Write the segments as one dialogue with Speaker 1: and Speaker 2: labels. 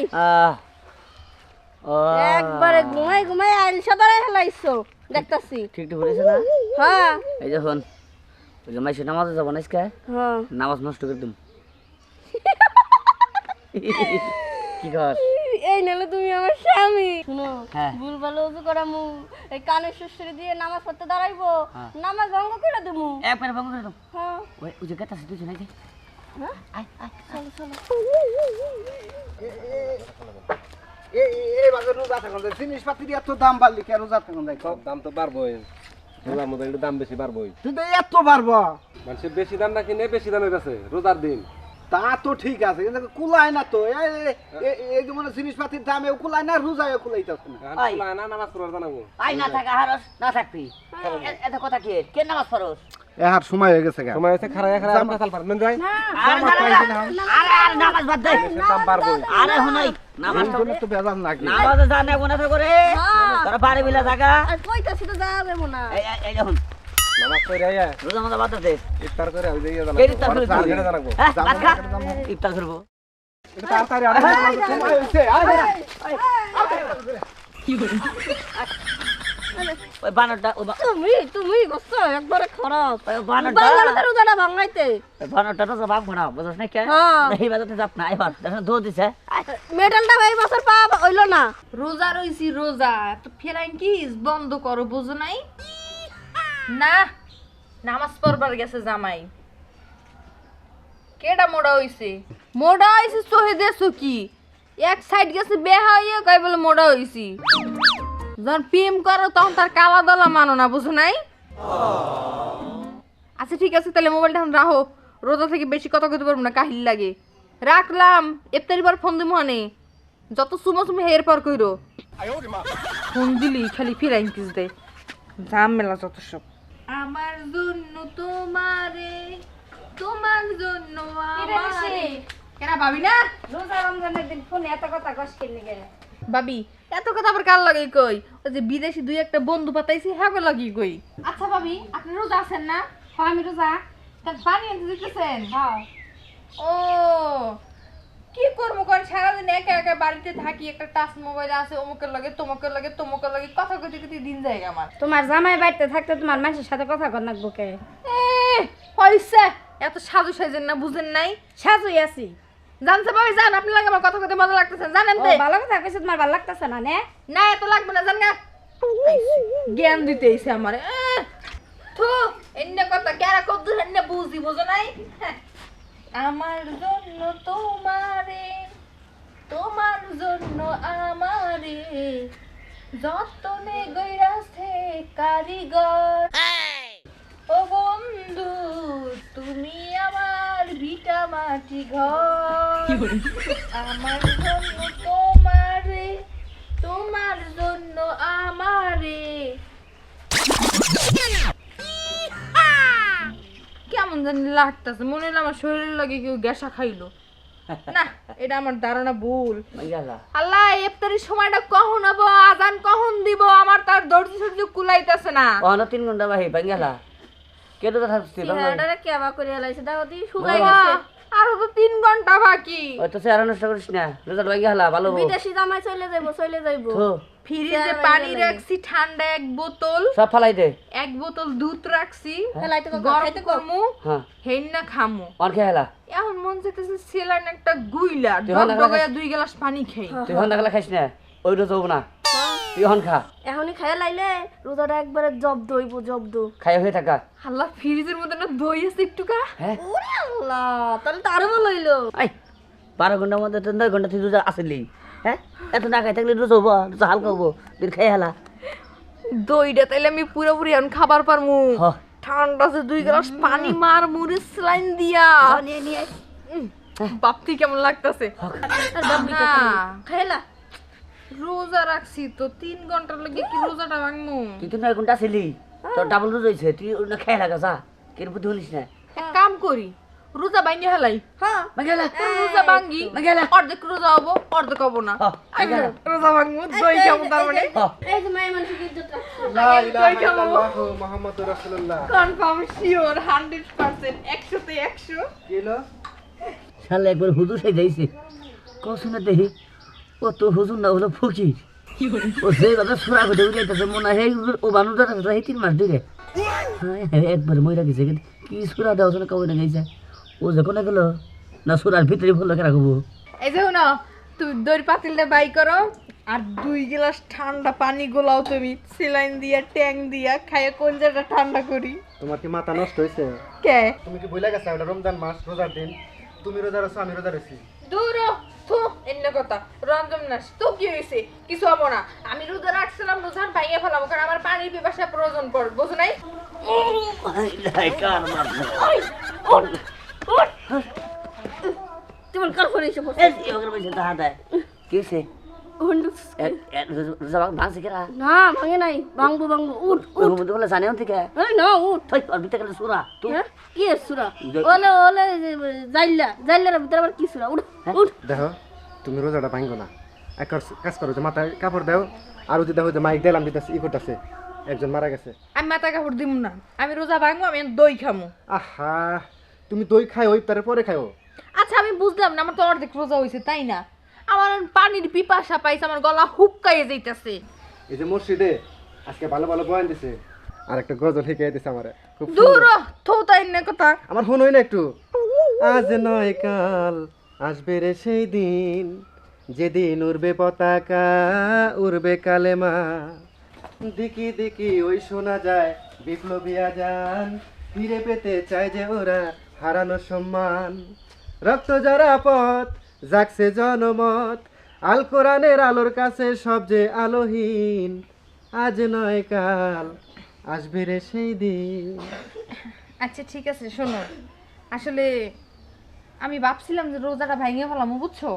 Speaker 1: এই একবারে ঘুমাই ঘুমাই আইল সদরে হেলাইছো দেখতাছি
Speaker 2: ঠিক ঠিক বলেছ না
Speaker 1: হ্যাঁ
Speaker 2: এই যখন ওই যে মাইসে নামাজে যাব না আজকে
Speaker 1: হ্যাঁ
Speaker 2: নামাজ নষ্ট করে দিম কি কর
Speaker 1: এই নালে তুমি আমার স্বামী শুনো
Speaker 2: হ্যাঁ
Speaker 1: ভুল ভালো ওযু করামু এই কানে সুসুরি দিয়ে নামাজ পড়তে দাঁড়াইবো নামাজ ভঙ্গ করে দেবো
Speaker 2: একবারে ভঙ্গ করে দাও
Speaker 1: হ্যাঁ
Speaker 2: ওই যে কথা তুই শুনাই দে
Speaker 1: হ্যাঁ
Speaker 2: আয় আয়
Speaker 1: চলো চলো
Speaker 3: এই বাজার রোজা থাকুন জিনিসপাতির এত দাম বাড়লি কে রোজা থাকুন দেখ
Speaker 4: দাম তো বাড়বোই রোজার মধ্যে একটু দাম বেশি বাড়বোই
Speaker 3: কিন্তু এত বাড়বো
Speaker 4: মানুষ বেশি দাম না কিনে বেশি দামে বেছে রোজার দিন
Speaker 3: তা তো ঠিক আছে কিন্তু কুলায় না তো এই যে মানে জিনিসপাতির দামে কুলায় না রোজায় কুলাইতেছে না
Speaker 4: না নামাজ পড়ার জানাবো
Speaker 2: আয় না থাকা হারস না থাকবি এত কথা কি কে নামাজ পড়স
Speaker 3: এহার সময় হয়ে গেছে গা
Speaker 4: সময় আছে খারাপ আমরা চাল পারবেন যাই
Speaker 2: আরে নামাজ বাদ দে
Speaker 4: দাম বাড়বোই
Speaker 2: আরে হুনাই নামাজ
Speaker 3: তো বেজাল নাকি
Speaker 2: নামাজে জানে গুনাহ করে তোরা বাড়ি বিলা জায়গা
Speaker 1: আর কইতাছি তো যাবে মনা
Speaker 2: এই দেখুন
Speaker 4: নামাজ পড়ে আয়া
Speaker 2: রোজা মতো বাদ দে
Speaker 4: ইফতার করে আমি যাই
Speaker 2: কে ইফতার করবি?
Speaker 4: জানাবো
Speaker 2: ইফতার করবো
Speaker 4: তাড়াতাড়ি আরে
Speaker 3: সময় হয়েছে আরে
Speaker 2: ওই বানরটা
Speaker 1: তুমি গস্ত একবারে খারাপ
Speaker 2: বানরটা
Speaker 1: বাংলাতে রোজাটা ভাঙাইতে
Speaker 2: বানরটা তো জবাব ঘোড়া বুঝছ না কে
Speaker 1: হ্যাঁ।
Speaker 2: এই বাজাতে যাব না এবার দেখেন দো দিছে
Speaker 1: মেডালটা এই বছর পা হইলো না
Speaker 5: রোজা রইছি রোজা তো ফেরাঙ্কিস বন্ধ করো বুঝো নাই না নামাজ পড়বার গেছে জামাই কেডা মোড়া হইছে মোড়া হইছে সহে দেছো কি এক সাইড গেছে বেহা হইয়া কই বলে মোড়া হইছি যখন প্রেম করো তখন তার কালা দলা মানো না বুঝো নাই আচ্ছা ঠিক আছে তাহলে মোবাইলটা এখন রাখো রোজা থেকে বেশি কথা কইতে পারবো না কাহিল লাগে রাখলাম ইফতারি বার ফোন দিমু হানে যত সুমো সুমো হের পর কইরো ফোন দিলি খালি ফিরাইঙ্কিস দে ঝামেলা যত সব আমার জন্য তোমারে তোমার জন্য আমারে কেনা ভাবি না
Speaker 1: রোজা রমজানের দিন ফোনে এত কথা কষ্ট কেন গেলে
Speaker 5: ভাবি এত কথা আবার কার লাগে কই ওই যে বিদেশি দুই একটা বন্ধু পাতাইছি হ্যাঁ লাগি কই আচ্ছা ভাবি আপনি রোজা আছেন না
Speaker 1: হ্যাঁ আমি রোজা
Speaker 5: তার পানি আনতে দিতেছেন
Speaker 1: হ্যাঁ
Speaker 5: ও কি করবো কোন সারাদিন একা একা বাড়িতে থাকি একটা টাচ মোবাইল আছে অমুকের লাগে তোমাকের লাগে তোমাকের লাগে কথা কইতে কইতে দিন যায় আমার
Speaker 1: তোমার জামাই বাড়িতে থাকতে তোমার মানুষের সাথে কথা কর নাকবো কে
Speaker 5: হইছে এত সাজু সাজেন না বুঝেন নাই
Speaker 1: সাজুই আছি
Speaker 5: জানতে ভাবি জান আপনি লাগে আমার কথা কইতে মজা লাগতেছে জানেন
Speaker 1: ও
Speaker 5: তো
Speaker 1: ভালো কথা কইছে তোমার ভালো লাগতেছে না নে
Speaker 5: না এত লাগবে না জান না জ্ঞান দিতে আইছে আমারে থু এন্নে কথা কেরা কত দূর এন্নে বুঝি বুঝো নাই আমার জন্য তোমারে তোমার জন্য আমারে যতনে গইরাছে কারিগর ও বন্ধু তুমি আমার ভিটা মাটি ঘর আমার জন্য তোমারে তোমার জন্য আমারে কেমন জানি লাগতেছে মনে হলো আমার শরীরের লাগে কেউ গ্যাসা খাইলো না এটা আমার ধারণা ভুল আল্লাহ ইফতারির সময়টা কখন হবো আজান কখন দিব আমার তার ধৈর্য সহ্য কুলাইতেছে না
Speaker 2: অন 3 ঘন্টা বাহি বাঙ্গালা কেটো কথা থাকছিস
Speaker 1: চেহারাটা কেবা করে লাইছে দেখো দি শুকাই
Speaker 5: বাবা,
Speaker 1: গেছে
Speaker 5: আরো তো 3 ঘন্টা বাকি
Speaker 2: ওই তো চেহারা নষ্ট করিস না রোজা বাঙ্গালা ভালো হবো
Speaker 1: বিদেশি জামাই চলে যাইবো
Speaker 2: তো
Speaker 5: ফ্রিজে পানি রাখছি ঠান্ডা এক বোতল
Speaker 2: সব ফালাই দে
Speaker 5: এক বোতল দুধ রাখছি
Speaker 1: হেলাইতে কো
Speaker 5: গরম
Speaker 1: খাইতে কো
Speaker 5: করমু
Speaker 2: হ্যাঁ
Speaker 5: হেন্না খামু
Speaker 2: অন খেলা
Speaker 5: এখন মন চাইতেছে সেলাইন একটা গুইলা
Speaker 2: তুই হন
Speaker 5: ডগডগায়া 2 গ্লাস পানি খাই
Speaker 2: তুই হন খেলা খাইস না ওই রোজা হবো না তুই হন খা
Speaker 1: এখনই খাইয়া লাইলে রোজাটা একবারে জব্দ হইবো জব্দ
Speaker 2: খাই হয়ে থাকা
Speaker 5: আল্লাহ ফ্রিজের মধ্যে না দই আছে একটুকা
Speaker 2: হ্যাঁ
Speaker 1: ওরে আল্লাহ তাহলে তো আরো ভালো হইলো
Speaker 2: আই 12 ঘন্টার মধ্যে তো 9 ঘন্টা তুই রোজা আসলি হ্যাঁ এত না খাই থাকলে রোজা হবো রোজা হালকা হবো তুই খাই হেলা
Speaker 5: দইটা তাইলে আমি পুরোপুরি এখন খাবার পারমু
Speaker 2: হ
Speaker 5: ঠান্ডা যে 2 গ্লাস পানি মার মুড়ি স্লাইন দিয়া
Speaker 2: নিয়ে নিয়ে
Speaker 5: বাপতি কেমন লাগতাছে
Speaker 1: আর বাবলি
Speaker 5: না
Speaker 1: খাইলা
Speaker 5: রোজা রাখছি তো 3 ঘন্টার লাগে কি রোজাটা ভাঙমু
Speaker 2: তুই তো 9 ঘন্টা ছিলি তোর ডাবল রোজা হয়েছে তুই না খাই লাগা যা কেন বুদ্ধি হলিস না
Speaker 5: এক কাম করি রোজা ভাঙে হেলাই
Speaker 1: হ্যাঁ
Speaker 2: বাঙ্গালা
Speaker 5: রোজা ভাঙি
Speaker 2: বাঙ্গালা
Speaker 5: অর্ধেক রোজা হবো অর্ধেক হবো না
Speaker 2: বাঙ্গালা
Speaker 5: রোজা ভাঙমু দই খাবো তার মানে
Speaker 1: এই যে মায়ের মানুষকে ইজ্জত রাখছো
Speaker 4: লা ইলাহা ইল্লাল্লাহ মুহাম্মাদুর রাসূলুল্লাহ
Speaker 5: কনফার্ম শিওর 100% 100 তে 100
Speaker 4: কি হলো
Speaker 2: শালা একবার হুজুর সাই যাইছে কও শুনে দেখি ও তো হুজুর না হলো ফকির ও যেভাবে সুরা ঘটে উড়াইতেছে মনে হয় ও বানুটা এই 3 মাস ধরে একবার মইরা গেছে কি সুরা দেওয়া না কবে না গেছে ও যখন গেল না সুরার ভিতরে ভুল লেখা রাখবো
Speaker 5: এই যে না তুমি দই পাতিলটা বাই করো আর 2 গ্লাস ঠান্ডা পানি গোলাও তুমি সেলাইন দিয়া ট্যাং দিয়া খাইয়া কলজাটা ঠান্ডা করি
Speaker 4: তোমার কি মাথা নষ্ট হয়েছে?
Speaker 5: কে
Speaker 4: তুমি কি বইলা গেছো এটা রমজান মাস রোজার দিন, তুমি রোজা রাখছো আমি রোজা রাখছি।
Speaker 5: দূর থু এন্ন কথা রমজান মাস তো কি হইছে কিছু হবো না আমি রোজা রাখছিলাম রোজান ভাইয়া ফেলাবো কারণ আমার পানির পিপাসা প্রয়োজন পড়ে বুঝো নাই
Speaker 1: তুমি কার ফোন এসে
Speaker 2: কিসে ভাঙছে কেরা
Speaker 1: না ভাঙে নাই ভাঙবো উঠ
Speaker 2: বলে জানে থেকে
Speaker 1: এই না উঠ
Speaker 2: ভিতরে সুরা তুই
Speaker 1: হ্যাঁ? কি এর সুরা ওলে ওলে জাইলার ভিতরে আবার কি সুরা উঠ উঠ
Speaker 4: দেখো তুমি রোজাটা ভাঙো না, এক কাজ করো যে মাথায় কাপড় দাও আর ওই যে দেখো যে মাইক দিলাম দিতেছে ই করতেছে একজন মারা গেছে।
Speaker 5: আমি মাথা কাপড় দিব না আমি রোজা ভাঙবো আমি দই খামু
Speaker 4: আহা তুমি দই খাই ওই তারে পরে খাও।
Speaker 5: আচ্ছা আমি বুঝলাম না আমার তো অর্ধেক রোজা হয়েছে তাই না আমার পানির পিপাসা পাইছে আমার গলা হুক্কাইয়ে যাইতেছে
Speaker 4: এই যে মসজিদে আজকে ভালো ভালো বয়ান দিছে আর একটা গজল শিখিয়ে দিছে আমারে খুব
Speaker 5: দূর থৌতাই না কথা
Speaker 4: আমার ফোন হই না একটু। আজ নয় কাল আসবে রে সেই দিন যেদিন উড়বে পতাকা উড়বে কালেমা, দিকি দিকি ওই শোনা যায় বিপ্লবী আজান, ফিরে পেতে চায় যে ওরা হারানো সম্মান, রক্ত যারা পথ জাগছে জনমত, আল কোরআনের আলোর কাছে সব যে আলোহীন, আজ নয় কাল আসবে রে সেই দিন।
Speaker 5: আচ্ছা ঠিক আছে শোনো আসলে আমি ভাবছিলাম যে রোজাটা ভাঙিয়ে ফেলাম বুঝছো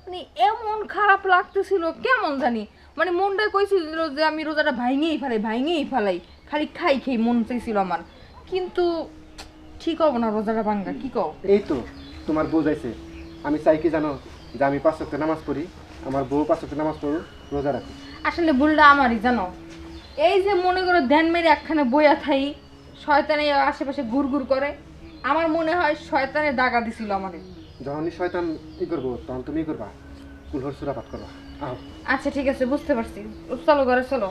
Speaker 5: মানে এমন খারাপ লাগতেছিল কেমন জানি মানে মনটা কইছিল যে আমি রোজাটা ভাঙিয়েই ফেলাই খালি খাই খেয়ে মন চাইছিল আমার কিন্তু ঠিক হবো না রোজাটা ভাঙ্গা কি কও
Speaker 4: এই তো তোমার বুঝাইছে আমি চাই কি জানো যে আমি 5 ওয়াক্ত নামাজ পড়ি, আমার বউ 5 ওয়াক্ত নামাজ পড়ো রোজা রাখো।
Speaker 5: আসলে ভুলটা আমারই জানো এই যে মনে করো ধ্যান মেরে একখানে বইয়া থাই শয়তানে আশেপাশে ঘুরঘুর করে আমার মনে হয় শয়তানে দাগা দিছিল আমারে
Speaker 4: যখনই শয়তান ই করবো তখন তুমি ই করবা কুলহর সুরা পাঠ করবা। আহ
Speaker 5: আচ্ছা ঠিক আছে বুঝতে পারছি চলো ঘরে চলো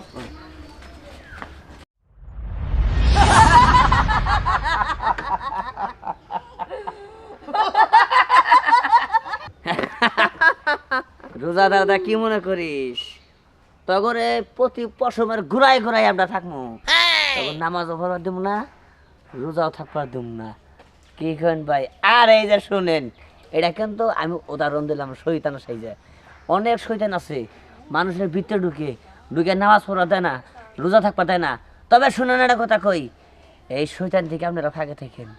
Speaker 2: রোজা দাদা কি মনে করিস তগরে প্রতি পশমের ঘুরাই ঘুরাই আমরা থাকবো তখন নামাজও পড়া দেব না রোজাও থাকবার দেব না কি কেন ভাই আর এই যে শুনেন এটা কিন্তু আমি উদাহরণ দিলাম শয়তান সাইজে অনেক শয়তান আছে মানুষের ভিতরে ঢুকে নামাজ পড়া দেয় না রোজা থাকবা দেয় না তবে শুনেন একটা কথা কই এই শয়তান থেকে আপনারা ফাঁকে থাকেন